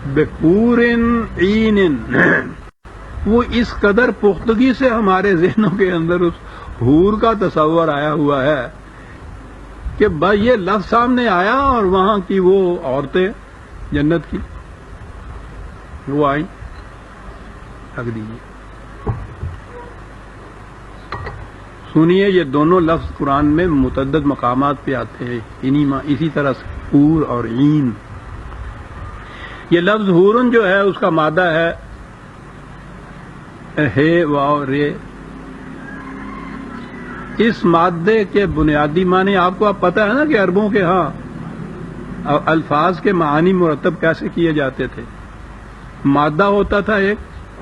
بحور عین، وہ اس قدر پختگی سے ہمارے ذہنوں کے اندر اس حور کا تصور آیا ہوا ہے کہ بھائی یہ لفظ سامنے آیا اور وہاں کی وہ عورتیں جنت کی وہ آئیں. رکھ دیجیے. سنیے یہ دونوں لفظ قرآن میں متعدد مقامات پہ آتے ہیں اسی طرح سے حور اور عین. یہ لفظ حورن جو ہے اس کا مادہ ہے ہے واو رے. اس مادے کے بنیادی معنی آپ کو اب پتہ ہے نا کہ عربوں کے ہاں الفاظ کے معانی مرتب کیسے کیے جاتے تھے. مادہ ہوتا تھا ایک،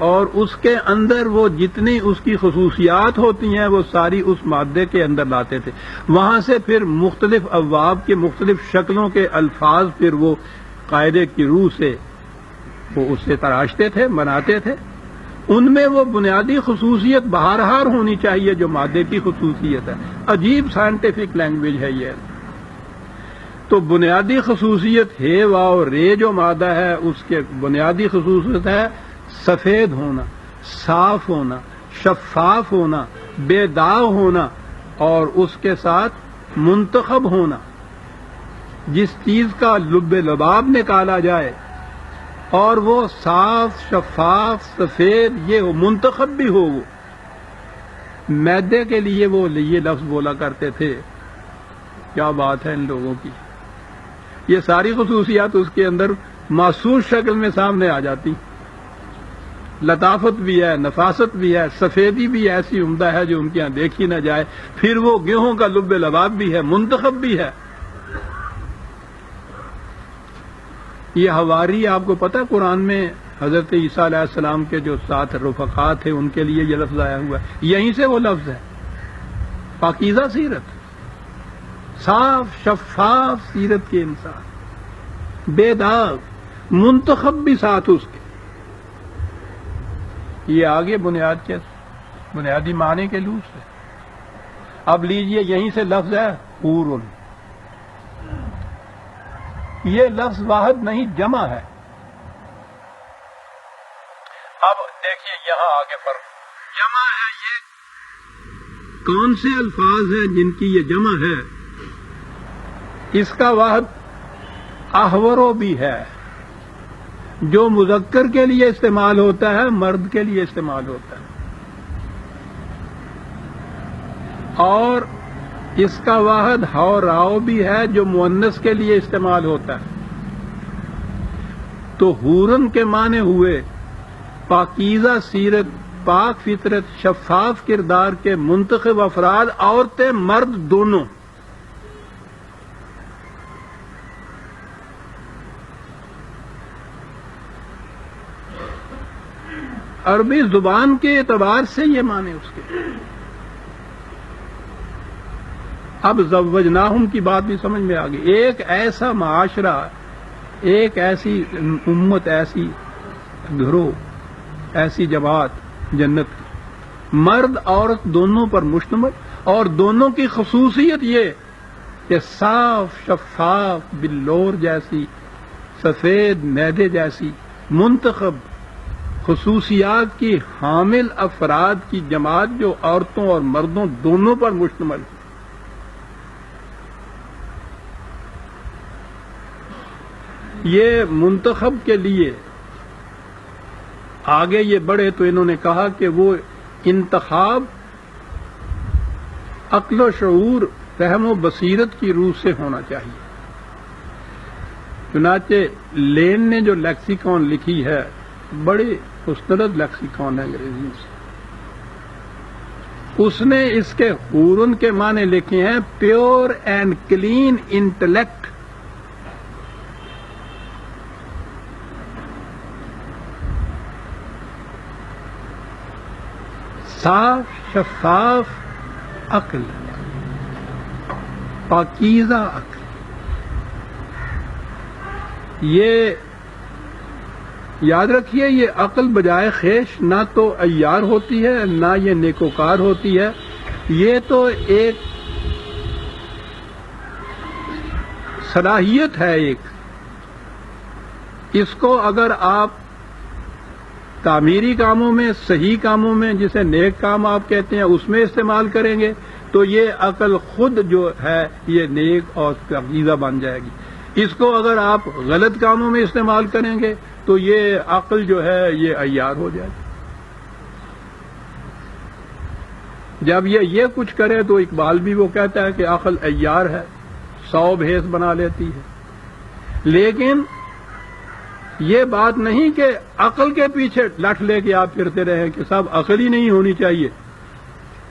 اور اس کے اندر وہ جتنی اس کی خصوصیات ہوتی ہیں وہ ساری اس مادے کے اندر لاتے تھے. وہاں سے پھر مختلف ابواب کے مختلف شکلوں کے الفاظ پھر وہ قاعدے کی روح سے وہ اس سے تراشتے تھے، بناتے تھے. ان میں وہ بنیادی خصوصیت بہرحال ہونی چاہیے جو مادے کی خصوصیت ہے. عجیب سائنٹیفک لینگویج ہے یہ. تو بنیادی خصوصیت ہے واو رے جو مادہ ہے اس کے بنیادی خصوصیت ہے سفید ہونا، صاف ہونا، شفاف ہونا، بے داغ ہونا، اور اس کے ساتھ منتخب ہونا. جس چیز کا لب لباب نکالا جائے اور وہ صاف شفاف سفید یہ ہو، منتخب بھی ہو. وہ میدے کے لیے وہ یہ لفظ بولا کرتے تھے. کیا بات ہے ان لوگوں کی. یہ ساری خصوصیات اس کے اندر محسوس شکل میں سامنے آ جاتی. لطافت بھی ہے، نفاست بھی ہے، سفیدی بھی ایسی عمدہ ہے جو ان کے یہاں دیکھی نہ جائے. پھر وہ گیہوں کا لب لباب بھی ہے، منتخب بھی ہے. یہ حواری آپ کو پتہ قرآن میں حضرت عیسیٰ علیہ السلام کے جو 7 رفقا تھے ان کے لیے یہ لفظ آیا ہوا ہے. یہیں سے وہ لفظ ہے پاکیزہ سیرت، صاف شفاف سیرت کے انسان، بے داغ، منتخب بھی ساتھ اس کے. یہ آگے بنیادی معنی کے لوز سے. اب لیجئے یہیں سے لفظ ہے حورن. یہ لفظ واحد نہیں جمع ہے. اب دیکھیے یہاں آگے فرق. جمع ہے یہ کون سے الفاظ ہیں جن کی یہ جمع ہے؟ اس کا واحد احورو بھی ہے جو مذکر کے لیے استعمال ہوتا ہے، مرد کے لیے استعمال ہوتا ہے. اور اس کا واحد حوراؤ بھی ہے جو مؤنث کے لیے استعمال ہوتا ہے. تو حورن کے معنی ہوئے پاکیزہ سیرت، پاک فطرت، شفاف کردار کے منتخب افراد، عورتیں مرد دونوں. عربی زبان کے اعتبار سے یہ معنی اس کے. اب زوجناہم کی بات بھی سمجھ میں آ گئی. ایک ایسا معاشرہ، ایک ایسی امت، ایسی گروہ، ایسی جماعت جنت کی، مرد عورت دونوں پر مشتمل، اور دونوں کی خصوصیت یہ کہ صاف شفاف بلور جیسی، سفید میدے جیسی منتخب خصوصیات کی حامل افراد کی جماعت جو عورتوں اور مردوں دونوں پر مشتمل ہے. یہ منتخب کے لیے آگے یہ بڑھے تو انہوں نے کہا کہ وہ انتخاب عقل و شعور، فہم و بصیرت کی روح سے ہونا چاہیے. چنانچہ لین نے جو لیکسیکون لکھی ہے، بڑی مستند لیکسیکون ہے انگریزی سے، اس نے اس کے حورن کے معنی لکھے ہیں پیور اینڈ کلین انٹلیکٹ. صاف شفاف عقل، پاکیزہ عقل. یہ یاد رکھیے، یہ عقل بجائے خیش نہ تو عیار ہوتی ہے نہ یہ نیکوکار ہوتی ہے. یہ تو ایک صلاحیت ہے، ایک اس کو اگر آپ تعمیری کاموں میں، صحیح کاموں میں، جسے نیک کام آپ کہتے ہیں، اس میں استعمال کریں گے تو یہ عقل خود جو ہے یہ نیک اور پاکیزہ بن جائے گی۔ اس کو اگر آپ غلط کاموں میں استعمال کریں گے تو یہ عقل جو ہے یہ عیار ہو جائے گی۔ جب یہ کچھ کرے تو اقبال بھی وہ کہتا ہے کہ عقل عیار ہے، 100 بھیس بنا لیتی ہے۔ لیکن یہ بات نہیں کہ عقل کے پیچھے لٹھ لے کے آپ پھرتے رہیں کہ صاحب عقل ہی نہیں ہونی چاہیے۔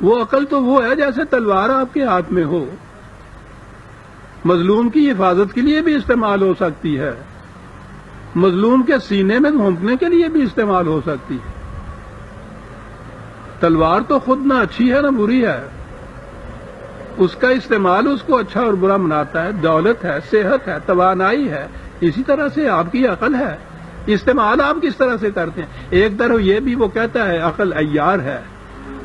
وہ عقل تو وہ ہے جیسے تلوار آپ کے ہاتھ میں ہو، مظلوم کی حفاظت کے لیے بھی استعمال ہو سکتی ہے، مظلوم کے سینے میں گھونپنے کے لیے بھی استعمال ہو سکتی ہے۔ تلوار تو خود نہ اچھی ہے نہ بری ہے، اس کا استعمال اس کو اچھا اور برا بناتا ہے۔ دولت ہے، صحت ہے، توانائی ہے، اسی طرح سے آپ کی عقل ہے، استعمال آپ کس طرح سے کرتے ہیں۔ ایک طرف یہ بھی وہ کہتا ہے عقل عیار ہے،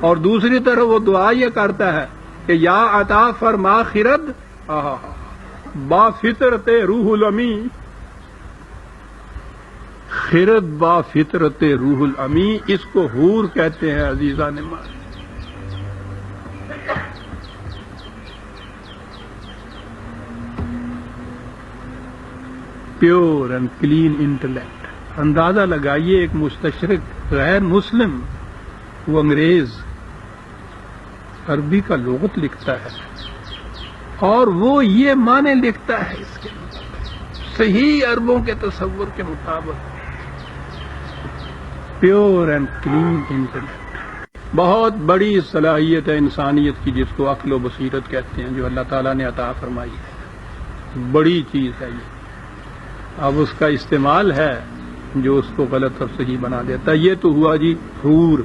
اور دوسری طرف وہ دعا یہ کرتا ہے کہ یا عطا فرما خرد با فطرت روح الامی، خرد با فطرت روح الامی، اس کو حور کہتے ہیں عزیزان مان۔ Pure and clean intellect. اندازہ لگائیے ایک مستشرق غیر مسلم، وہ انگریز، عربی کا لغت لکھتا ہے اور وہ یہ معنی لکھتا ہے اس کے صحیح عربوں کے تصور کے مطابق، پیور اینڈ کلین انٹلیکٹ۔ بہت بڑی صلاحیت ہے انسانیت کی جس کو عقل و بصیرت کہتے ہیں، جو اللہ تعالیٰ نے عطا فرمائی ہے، بڑی چیز ہے یہ۔ اب اس کا استعمال ہے جو اس کو غلط اور صحیح بنا دیتا ہے۔ یہ تو ہوا جی حور۔